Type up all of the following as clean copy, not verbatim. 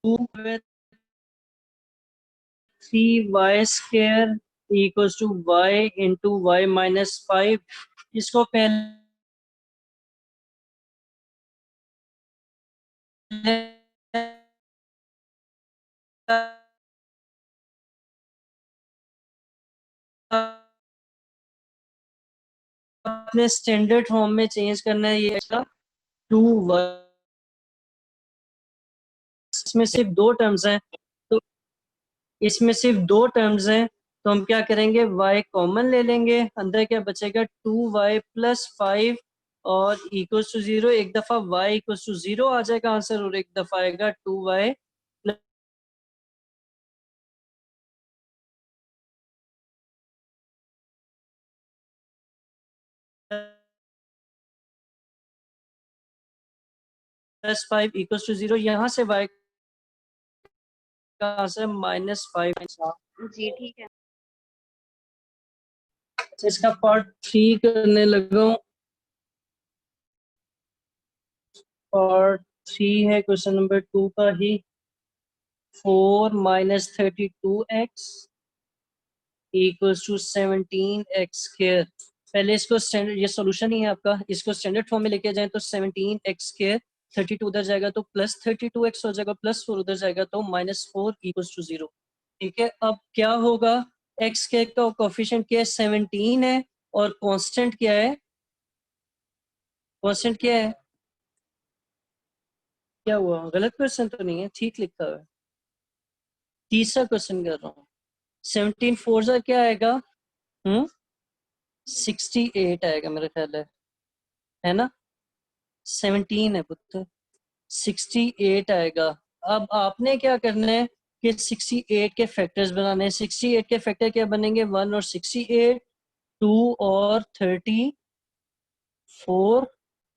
with 3y² equals to y into y minus 5। इसको पहले अपने स्टैंडर्ड फॉर्म में चेंज करना है। ये 2y, इसमें सिर्फ दो टर्म्स हैं, तो इसमें सिर्फ दो टर्म्स हैं, तो हम क्या करेंगे, y कॉमन ले लेंगे, अंदर क्या बचेगा 2y प्लस 5 और इक्वल्स टू 0। एक दफा y इक्वल्स टू 0 आ जाएगा आंसर, और एक दफा आएगा 2y प्लस 5 इक्वल्स टू 0। यहाँ से y का आंसर -5। जी ठीक है। इसका पार्ट 3 करने लगा हूँ। पार्ट 3 है क्वेश्चन नंबर 2 का ही। 4 minus 32x equals to 17x²। पहले इसको स्टैंडर्ड, ये सॉल्यूशन ही है आपका, इसको स्टैंडर्ड फॉर्म में लेके जाएं तो 17x², 32 उधर जाएगा तो प्लस 32x हो जाएगा, प्लस 4 उधर जाएगा तो -4 इक्वल्स टू 0। ठीक है, अब क्या होगा, x² का कोफिशिएंट क्या है, 17 है, और कांस्टेंट क्या है, कांस्टेंट क्या है, क्या हुआ, गलत क्वेश्चन तो नहीं है, ठीक लिखा हुआ है। तीसरा क्वेश्चन कर रहा हूँ। 17 4 जा क्या आएगा, 68 आएगा मेरा ख्याल है ना। 17 है पुत्र, 68 आएगा। अब आपने क्या करना है कि 68 के फैक्टर्स बनाने हैं। 68 के फैक्टर क्या बनेंगे, 1 और 68, 2 और 34,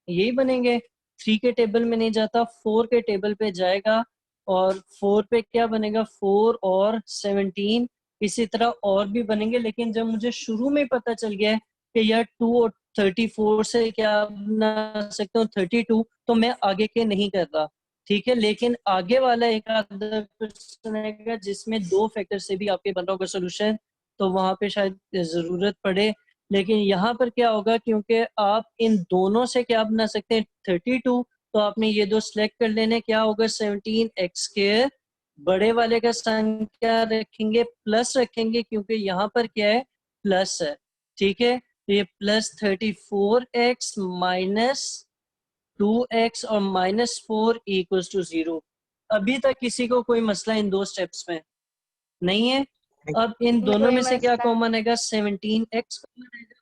यही बनेंगे। 3 के टेबल में नहीं जाता, 4 के टेबल पे जाएगा, और 4 पे क्या बनेगा, 4 और 17। इसी तरह और भी बनेंगे, लेकिन जब मुझे शुरू में पता चल गया है कि यार 2 और 34 से क्या बना सकता हूँ 32, तो मैं आगे के नहीं कर रहा। ठीक है, लेकिन आगे वाला एक आधा क्वेश्चन आएगा जिसमें दो फैक्टर से भी आपके बन रहा होगा सोल्यूशन, तो वहां पे शायद जरूरत पड़े। लेकिन यहाँ पर क्या होगा, क्योंकि आप इन दोनों से क्या बना सकते हैं 32, तो आपने ये दो सिलेक्ट कर लेने। क्या होगा, 17x², बड़े वाले का साइन क्या रखेंगे, प्लस रखेंगे, क्योंकि यहाँ पर क्या है, प्लस है। ठीक है, तो ये प्लस 34x माइनस 2x और -4 इक्वल्स टू 0। अभी तक किसी को कोई मसला इन दो स्टेप्स में नहीं है। अब इन दोनों में से क्या कॉमन आएगा, 17x कॉमन आएगा,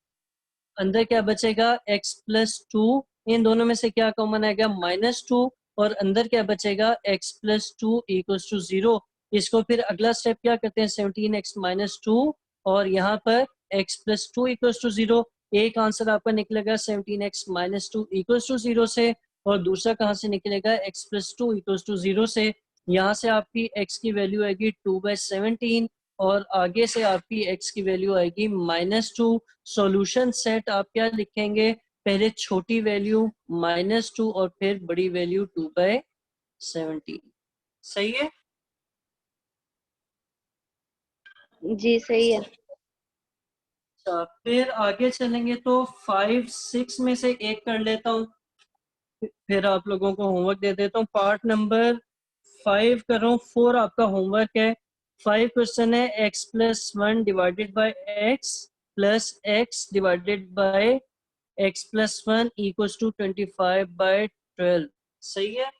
अंदर क्या बचेगा x प्लस 2, इन दोनों में से क्या कॉमन आएगा, -2, और अंदर क्या बचेगा, x प्लस 2 इक्वल्स टू 0। इसको फिर अगला स्टेप क्या करते हैं, 17x माइनस 2, और यहाँ पर x प्लस 2 इक्वल्स टू 0। एक आंसर आपका निकलेगा 17x माइनस 2 इक्वल्स टू 0 से, और दूसरा कहाँ से निकलेगा, x प्लस 2 इक्वल्स टू 0 से। यहाँ से आपकी x की वैल्यू आएगी 2/17, और आगे से आपकी x की वैल्यू आएगी -2। सॉल्यूशन सेट आप क्या लिखेंगे, पहले छोटी वैल्यू -2 और फिर बड़ी वैल्यू 2/17। सही है, जी सही है। अच्छा फिर आगे चलेंगे तो 5 6 में से एक कर लेता हूँ, फिर आप लोगों को होमवर्क दे देता हूँ। पार्ट नंबर 5 कर रहा हूँ, 4 आपका होमवर्क है। 5 क्वेश्चन है, x plus 1 divided by x plus x divided by x plus 1 equals to 25/12। सही है,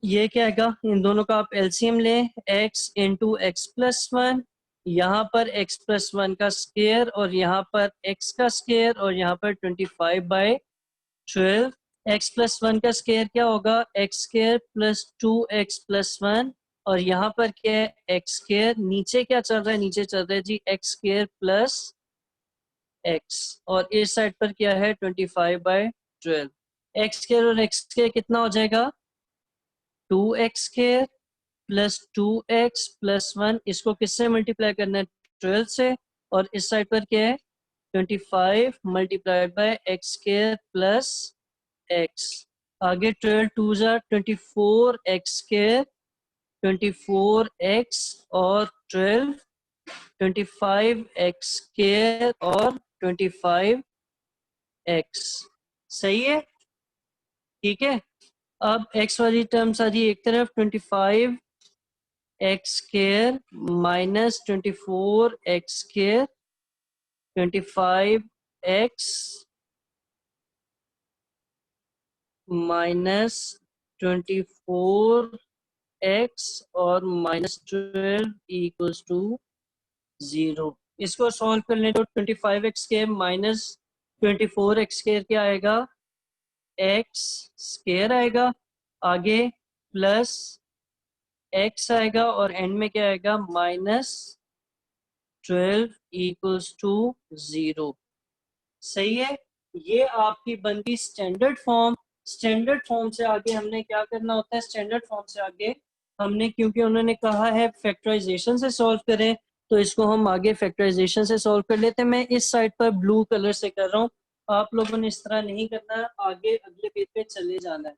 ये क्या आएगा, इन दोनों का आप एलसीएम लें, x इंटू एक्स प्लस 1, यहाँ पर x प्लस 1 का स्क्वायर, और यहाँ पर x का स्क्वायर, और यहाँ पर 25/12। x प्लस 1 का स्क्वायर क्या होगा, x² प्लस 2x प्लस 1, और यहाँ पर क्या है, x², नीचे क्या चल रहा है, नीचे चल रहा है जी x² प्लस x, और इस साइड पर क्या है 25/12। x² और x² कितना हो जाएगा, 2x² प्लस 2x प्लस 1, इसको किससे मल्टीप्लाई करना है, 12 से, और इस साइड पर क्या है 25 multiplied by x² plus x। आगे 12 टू जा 24x², 24x और 12, 25x² और 25x। सही है, ठीक है। अब x वाली टर्म्स आ रही है एक तरफ, 25x² minus 24x², 25x minus 24x और माइनस 12 इक्वल्स टू 0। इसको सॉल्व कर लें तो 25x² माइनस 24x² क्या आएगा, x² आएगा, आगे प्लस x आएगा और एंड में क्या आएगा, माइनस 12 इक्वल्स टू 0। सही है, ये आपकी बनती स्टैंडर्ड फॉर्म। स्टैंडर्ड फॉर्म से आगे हमने क्या करना होता है, स्टैंडर्ड फॉर्म से आगे हमने, क्योंकि उन्होंने कहा है फैक्टराइजेशन से सॉल्व करें, तो इसको हम आगे फैक्टराइजेशन से सॉल्व कर लेते हैं। मैं इस साइड पर ब्लू कलर से कर रहा हूँ, आप लोगों ने इस तरह नहीं करना है, आगे अगले पेज पे चले जाना है,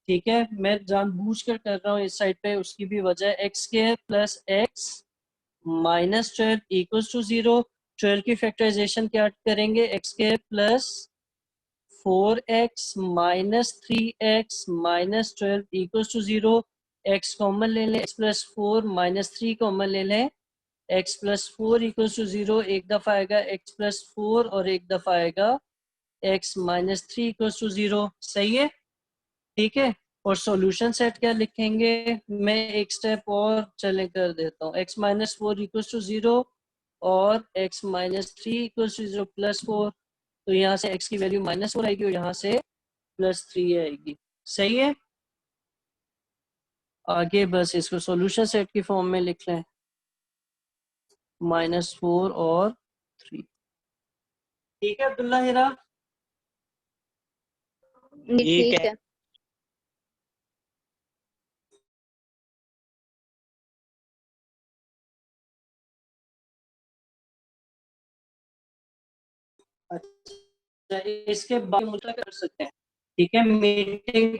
ठीक है। मैं जानबूझ कर रहा हूँ इस साइड पे, उसकी भी वजह, x² plus x minus 12 equals to 0। 12 की फैक्टराइजेशन क्या करेंगे, x² plus 4x minus 3x minus 12 equals to 0। x common ले लें, x प्लस 4 माइनस 3 कॉमन ले लें, x प्लस 4 इक्वल्स टू 0। एक दफा आएगा x प्लस 4 और एक दफा आएगा x माइनस 3 इक्वल्स टू 0। सही है, ठीक है। और सॉल्यूशन सेट क्या लिखेंगे, मैं एक स्टेप और चले कर देता हूँ, x माइनस 4 इक्वल्स टू 0 और x minus 3 equals to 0 plus 4। तो यहाँ से x की वैल्यू -4 आएगी और यहाँ से +3 आएगी। सही है, आगे बस इसको सॉल्यूशन सेट की फॉर्म में लिख लें, -4 और 3। ठीक है अब्दुल्ला हिरा, जी ठीक है। अच्छा इसके बाद मुझे कर सकते हैं, ठीक है। मीटिंग